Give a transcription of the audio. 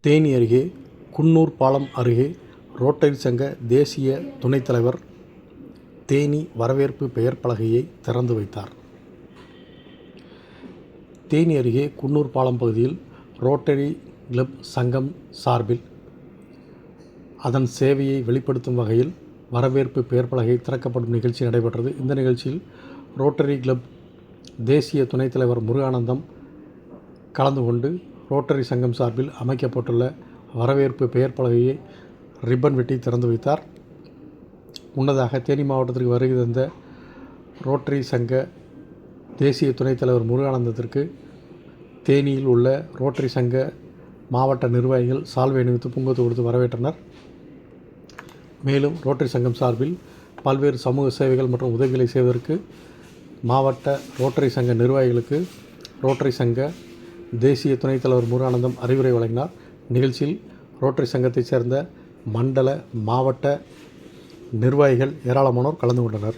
தேனி அருகே குன்னூர் பாலம் அருகே ரோட்டரி சங்க தேசிய துணைத் தலைவர் தேனி வரவேற்பு பெயர் பலகையை திறந்து வைத்தார். தேனி அருகே குன்னூர் பாலம் பகுதியில் ரோட்டரி கிளப் சங்கம் சார்பில் அதன் சேவையை வெளிப்படுத்தும் வகையில் வரவேற்பு பெயர் பலகை திறக்கப்படும் நிகழ்ச்சி நடைபெற்றது. இந்த நிகழ்ச்சியில் ரோட்டரி கிளப் தேசிய துணைத் தலைவர் முருகானந்தம் கலந்து கொண்டு ரோட்டரி சங்கம் சார்பில் அமைக்கப்பட்டுள்ள வரவேற்பு பெயர் பலகையை ரிப்பன் வெட்டி திறந்து வைத்தார். முன்னதாக தேனி மாவட்டத்திற்கு வருகை தந்த ரோட்டரி சங்க தேசிய துணைத் தலைவர் முருகானந்தத்திற்கு தேனியில் உள்ள ரோட்டரி சங்க மாவட்ட நிர்வாகிகள் சால்வை அணிவித்து பூங்கொத்து கொடுத்து வரவேற்றனர். மேலும் ரோட்டரி சங்கம் சார்பில் பல்வேறு சமூக சேவைகள் மற்றும் உதவிகளை செய்வதற்கு மாவட்ட ரோட்டரி சங்க நிர்வாகிகளுக்கு ரோட்டரி சங்க தேசிய துணைத் தலைவர் முருகானந்தம் அறிவுரை வழங்கினார். நிகழ்ச்சியில் ரோட்டரி சங்கத்தைச் சேர்ந்த மண்டல மாவட்ட நிர்வாகிகள் ஏராளமானோர் கலந்து கொண்டனர்.